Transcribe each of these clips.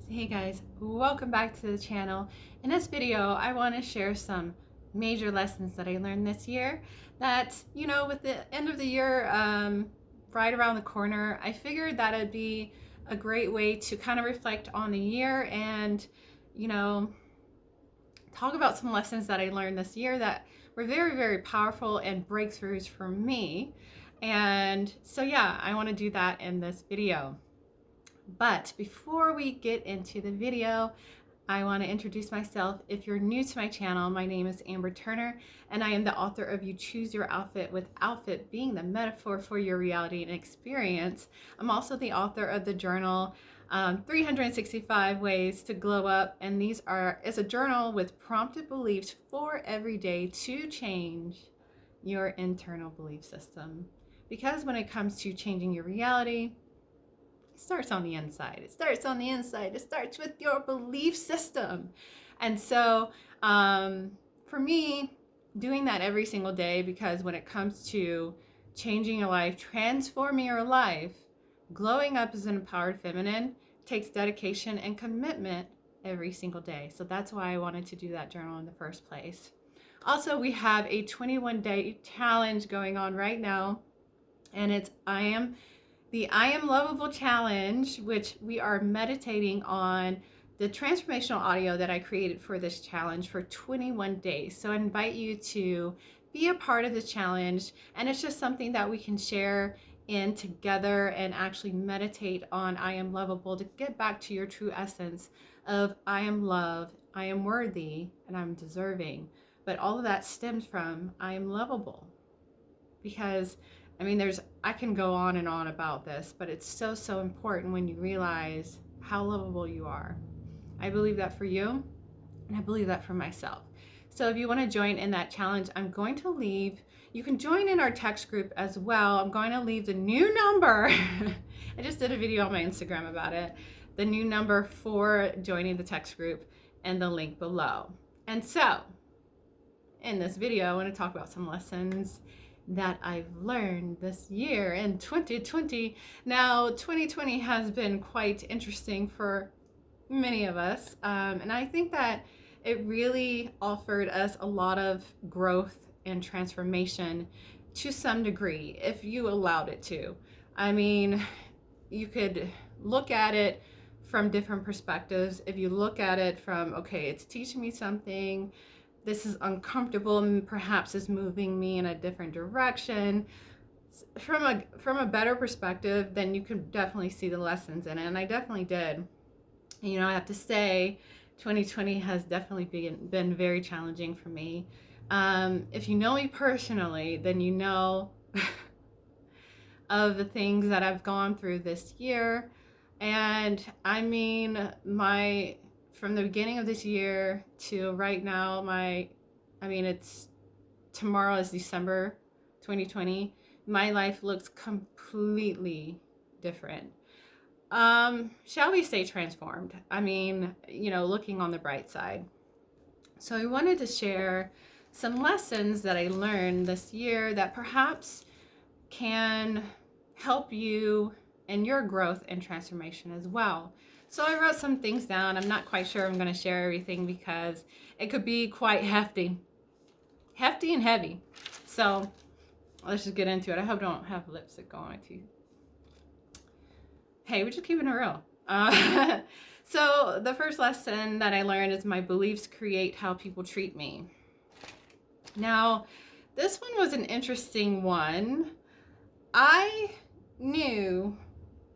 Hey guys, welcome back to the channel. In this video, I want to share some major lessons that I learned this year that, with the end of the year right around the corner, I figured that it'd be a great way to kind of reflect on the year and, you know, talk about some lessons that I learned this year that were very, very powerful and breakthroughs for me. And so, yeah, I want to do that in this video. But before we get into the video, I want to introduce myself. If you're new to my channel, my name is Amber Turner, and I am the author of You Choose Your Outfit, with outfit being the metaphor for your reality and experience. I'm also the author of the journal 365 Ways to Glow Up, and is a journal with prompted beliefs for every day to change your internal belief system. Because when it comes to changing your reality, it starts on the inside. It starts on the inside. It starts with your belief system. And so, for me, doing that every single day, because when it comes to changing your life, transforming your life, glowing up as an empowered feminine takes dedication and commitment every single day. So that's why I wanted to do that journal in the first place. Also, we have a 21-day challenge going on right now, and it's the I Am Lovable Challenge, which we are meditating on the transformational audio that I created for this challenge for 21 days. So I invite you to be a part of the challenge, and it's just something that we can share in together and actually meditate on I am lovable to get back to your true essence of I am loved, I am worthy, and I'm deserving. But all of that stems from I am lovable. Because I can go on and on about this, but it's so, so important when you realize how lovable you are. I believe that for you, and I believe that for myself. So if you want to join in that challenge, you can join in our text group as well. I'm going to leave the new number. I just did a video on my Instagram about it. The new number for joining the text group and the link below. And so, in this video, I want to talk about some lessons that I've learned this year in 2020. Now, 2020 has been quite interesting for many of us, and I think that it really offered us a lot of growth and transformation to some degree, if you allowed it to. You could look at it from different perspectives. If you look at it from, okay, it's teaching me something, this is uncomfortable and perhaps is moving me in a different direction, from a better perspective, then you can definitely see the lessons in it. And I definitely did. I have to say 2020 has definitely been very challenging for me. If you know me personally, then you know of the things that I've gone through this year. And from the beginning of this year to right now, it's tomorrow is December 2020. My life looks completely different. Shall we say transformed? Looking on the bright side. So I wanted to share some lessons that I learned this year that perhaps can help you in your growth and transformation as well. So I wrote some things down. I'm not quite sure I'm going to share everything because it could be quite hefty and heavy. So let's just get into it. I hope I don't have lipstick on my teeth. Hey, we're just keeping it real. So the first lesson that I learned is my beliefs create how people treat me. Now, this one was an interesting one. I knew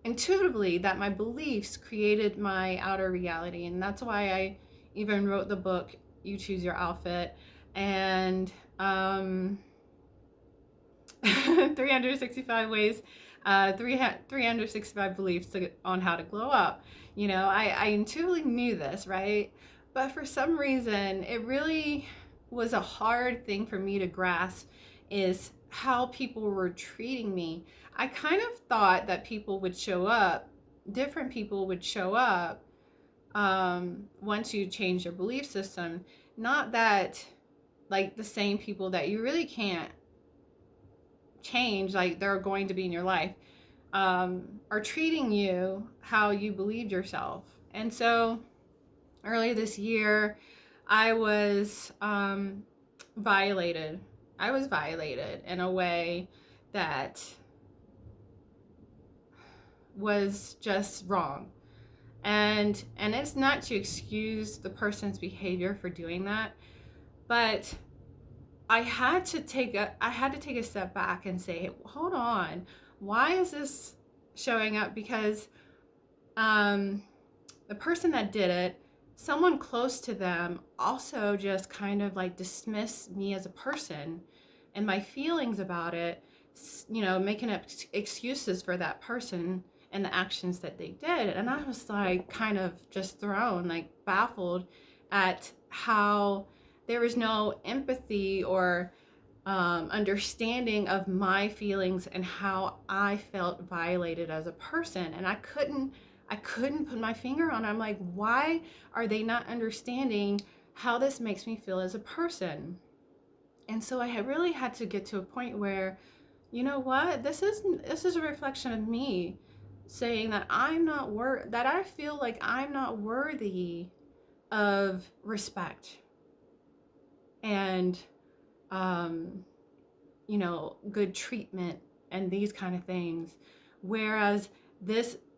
intuitively that my beliefs created my outer reality, and that's why I even wrote the book You Choose Your Outfit, and 365 ways, 365 beliefs on how to glow up. I intuitively knew this, right? But for some reason, it really was a hard thing for me to grasp, is how people were treating me. I kind of thought that different people would show up once you change your belief system. Not that, like, the same people that you really can't change, like they're going to be in your life, are treating you how you believed yourself. And so earlier this year, I was violated. I was violated in a way that was just wrong. And it's not to excuse the person's behavior for doing that, but I had to take a step back and say, hold on, why is this showing up? Because the person that did it, someone close to them also just kind of like dismissed me as a person and my feelings about it, making up excuses for that person and the actions that they did. And I was like kind of just thrown, like baffled at how there was no empathy or understanding of my feelings and how I felt violated as a person. And I couldn't put my finger on it. I'm like, why are they not understanding how this makes me feel as a person? And so I had really had to get to a point where, you know what, this is a reflection of me saying that that I feel like I'm not worthy of respect and good treatment and these kind of things. Whereas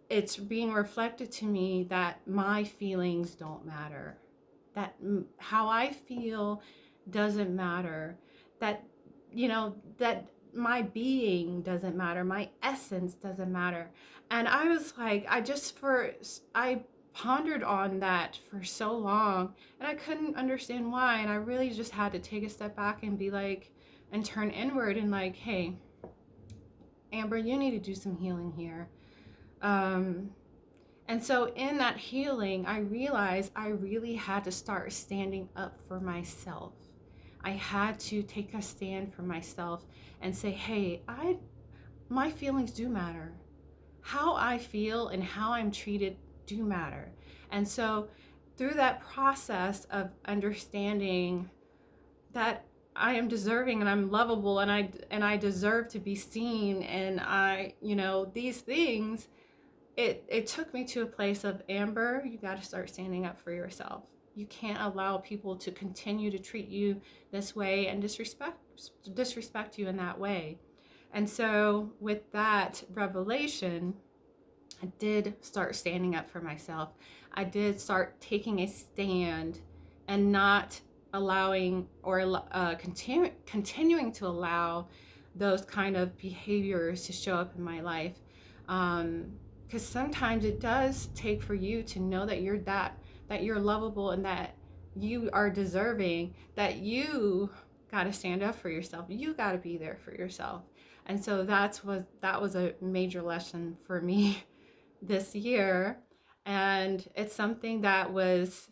it's being reflected to me that my feelings don't matter, that how I feel doesn't matter, that, that my being doesn't matter, my essence doesn't matter. And I was like, I pondered on that for so long, and I couldn't understand why. And I really just had to take a step back and be like, and turn inward and like, hey, Amber, you need to do some healing here. And so in that healing, I realized I really had to start standing up for myself. I had to take a stand for myself and say, hey, my feelings do matter. How I feel and how I'm treated do matter. And so through that process of understanding that I am deserving and I'm lovable and I deserve to be seen, and these things, it took me to a place of, Amber, you got to start standing up for yourself. You can't allow people to continue to treat you this way and disrespect you in that way. And so with that revelation, I did start standing up for myself. I did start taking a stand and not allowing or continuing to allow those kind of behaviors to show up in my life. Because sometimes it does take for you to know that you're lovable and that you are deserving, that you got to stand up for yourself. You got to be there for yourself. And so that was a major lesson for me this year. And it's something that was,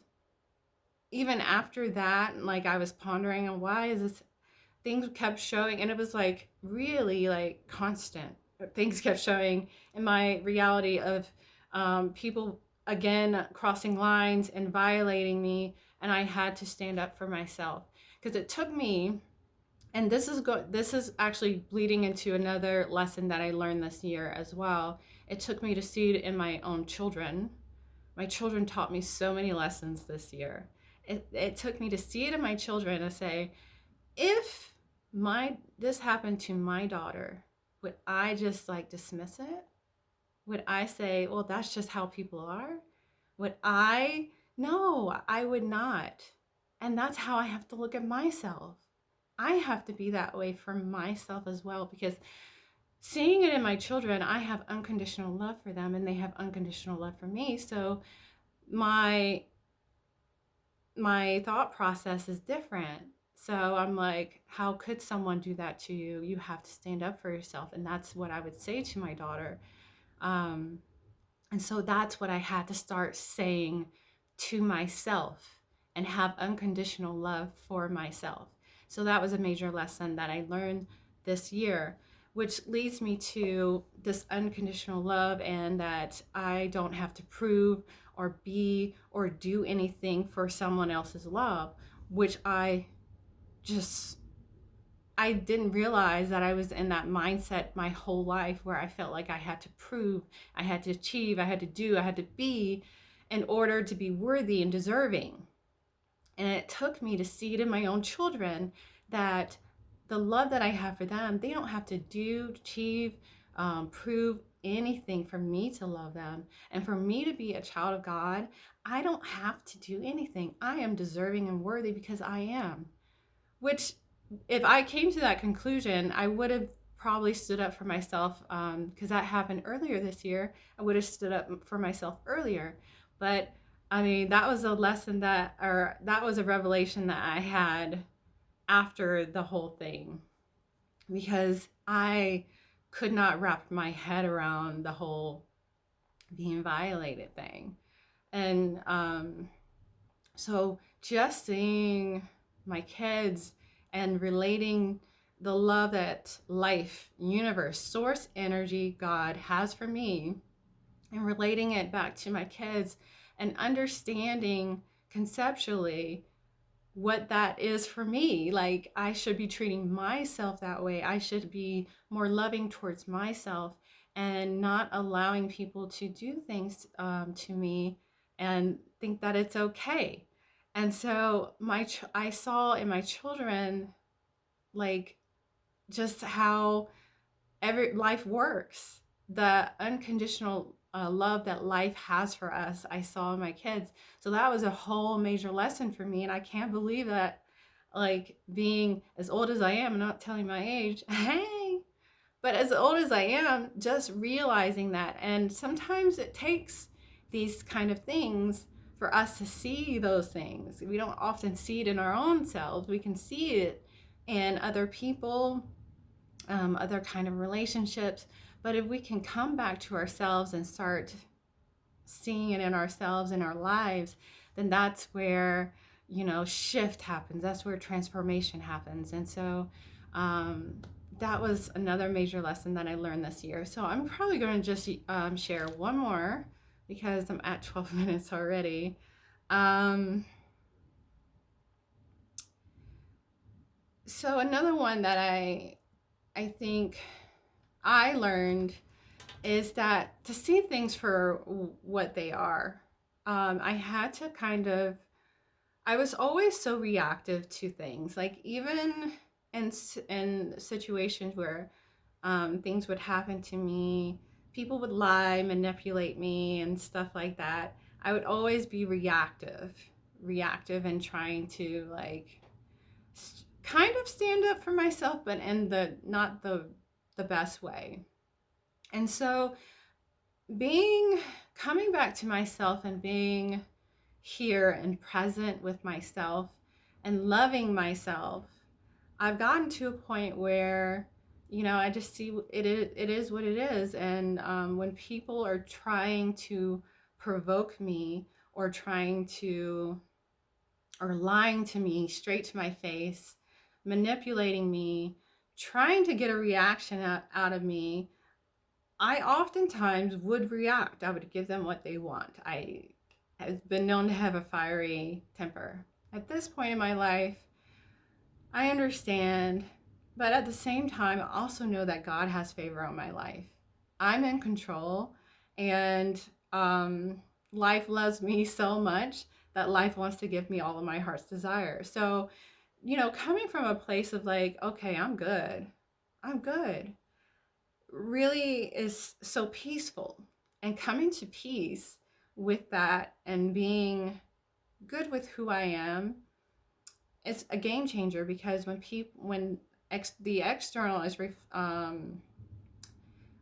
even after that, like I was pondering on why is this, things kept showing, and it was like really like constant. Things kept showing in my reality of people again crossing lines and violating me, and I had to stand up for myself. Because it took me, and this is actually bleeding into another lesson that I learned this year as well. It took me to see it in my own children. My children taught me so many lessons this year. It took me to see it in my children and say, if this happened to my daughter, would I just like dismiss it? Would I say, well, that's just how people are? No, I would not. And that's how I have to look at myself. I have to be that way for myself as well, because seeing it in my children, I have unconditional love for them and they have unconditional love for me. So my thought process is different. So I'm like, how could someone do that to you? You have to stand up for yourself. And that's what I would say to my daughter. And so that's what I had to start saying to myself and have unconditional love for myself. So that was a major lesson that I learned this year, which leads me to this unconditional love, and that I don't have to prove or be or do anything for someone else's love, which I didn't realize that I was in that mindset my whole life, where I felt like I had to prove, I had to achieve, I had to do, I had to be. in order to be worthy and deserving. And it took me to see it in my own children that the love that I have for them, they don't have to do, achieve, prove anything for me to love them. And for me to be a child of God, I don't have to do anything. I am deserving and worthy because I am. Which, if I came to that conclusion, I would have probably stood up for myself, because that happened earlier this year. I would have stood up for myself earlier. But I mean, that was a lesson that was a revelation that I had after the whole thing, because I could not wrap my head around the whole being violated thing. And so just seeing my kids and relating the love that life, universe, source energy, God has for me, and relating it back to my kids and understanding conceptually what that is for me. Like, I should be treating myself that way. I should be more loving towards myself and not allowing people to do things to me and think that it's okay. And so I saw in my children, like, just how every life works, the unconditional love that life has for us. I saw in my kids. So that was a whole major lesson for me. And I can't believe that, like, being as old as I am, I'm not telling my age, hey, but as old as I am, just realizing that. And sometimes it takes these kind of things for us to see those things. We don't often see it in our own selves. We can see it in other people, other kind of relationships. But if we can come back to ourselves and start seeing it in ourselves, in our lives, then that's where, shift happens. That's where transformation happens. And so that was another major lesson that I learned this year. So I'm probably going to just share one more, because I'm at 12 minutes already. So another one that I think I learned is that to see things for what they are. I had to I was always so reactive to things, like even in situations where things would happen to me, people would lie, manipulate me, and stuff like that. I would always be reactive and trying to, like, kind of stand up for myself, but in the not the best way. And so coming back to myself and being here and present with myself and loving myself, I've gotten to a point where, I just see it is what it is. And when people are trying to provoke me, or lying to me straight to my face, manipulating me, trying to get a reaction out of me, I oftentimes would react. I would give them what they want. I have been known to have a fiery temper. At this point in my life, I understand, but at the same time, I also know that God has favor on my life. I'm in control, and life loves me so much that life wants to give me all of my heart's desire. So, coming from a place of, like, okay, I'm good, really is so peaceful. And coming to peace with that and being good with who I am, it's a game changer. Because when the external is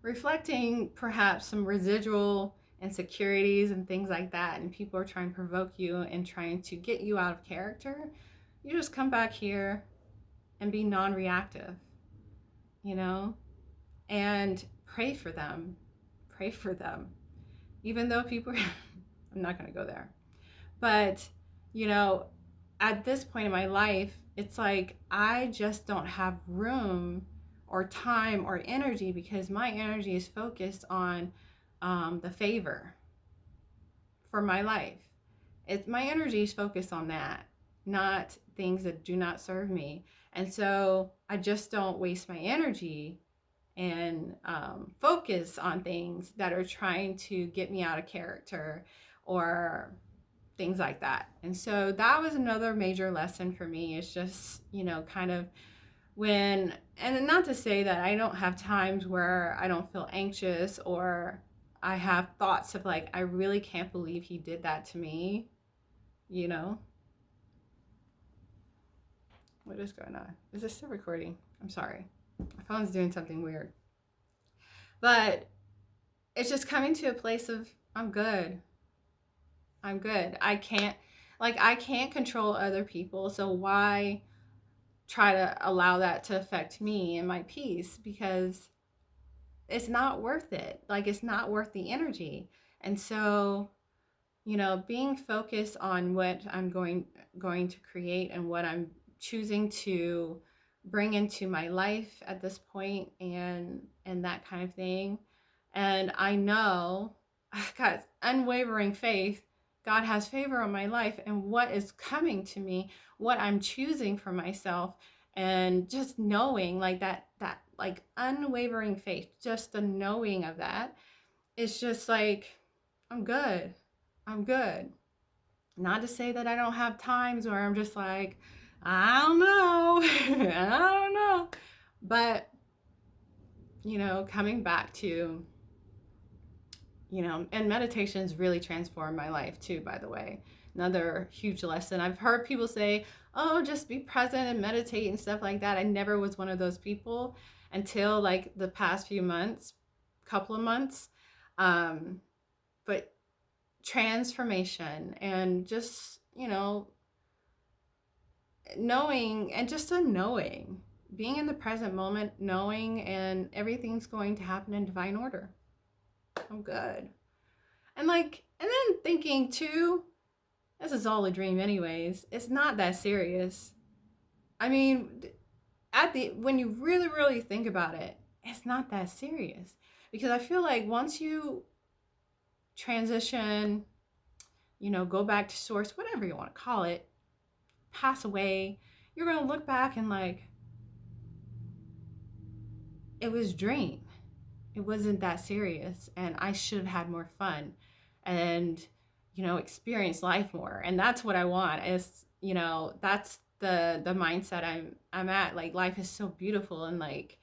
reflecting perhaps some residual insecurities and things like that, and people are trying to provoke you and trying to get you out of character, you just come back here and be non-reactive, and pray for them. Even though people I'm not going to go there. But, at this point in my life, it's like I just don't have room or time or energy, because my energy is focused on the favor for my life. My energy is focused on that, not things that do not serve me. And so I just don't waste my energy and focus on things that are trying to get me out of character, or things like that. And so that was another major lesson for me, is just, kind of when, and not to say that I don't have times where I don't feel anxious or I have thoughts of like, I really can't believe he did that to me, you know? What is going on? Is this still recording? I'm sorry. My phone's doing something weird. But it's just coming to a place of, I'm good. I'm good. I can't control other people. So why try to allow that to affect me and my peace? Because it's not worth it. Like, it's not worth the energy. And so, being focused on what I'm going to create and what I'm choosing to bring into my life at this point, and that kind of thing. And I know I've got unwavering faith. God has favor on my life and what is coming to me, what I'm choosing for myself, and just knowing like that like unwavering faith, just the knowing of that, it's just like, I'm good. I'm good. Not to say that I don't have times where I'm just like, I don't know. I don't know. But, coming back to, and meditation's really transformed my life too, by the way. Another huge lesson. I've heard people say, oh, just be present and meditate and stuff like that. I never was one of those people until like the past few months, couple of months. But transformation and just, knowing, and just a knowing, being in the present moment, knowing, and everything's going to happen in divine order. I'm good. And then thinking too, this is all a dream anyways. It's not that serious. I mean, when you really, really think about it, it's not that serious. Because I feel like once you transition, go back to source, whatever you want to call it, pass away, you're going to look back and like, it was dream. It wasn't that serious, and I should have had more fun and, experience life more. And that's what I want is, that's the mindset I'm at. Like, life is so beautiful, and like,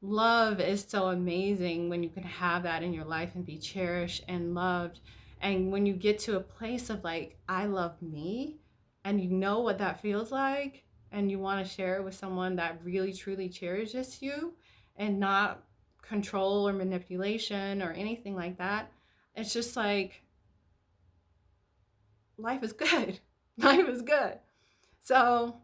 love is so amazing when you can have that in your life and be cherished and loved. And when you get to a place of like, I love me, and you know what that feels like, and you want to share it with someone that really truly cherishes you, and not control or manipulation or anything like that, it's just like, life is good. Life is good. So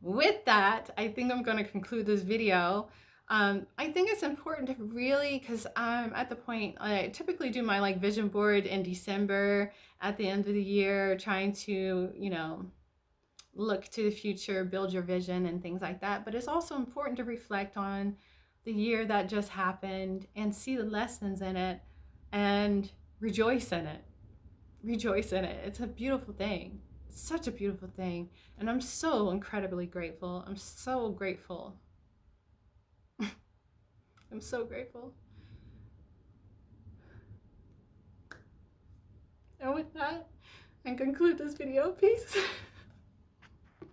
with that, I think I'm going to conclude this video. I think it's important to really, because I'm at the point, I typically do my like vision board in December at the end of the year, trying to, look to the future, build your vision and things like that. But it's also important to reflect on the year that just happened and see the lessons in it and rejoice in it. Rejoice in it. It's a beautiful thing. It's such a beautiful thing. And I'm so incredibly grateful. I'm so grateful. I'm so grateful. And with that, I conclude this video. Peace.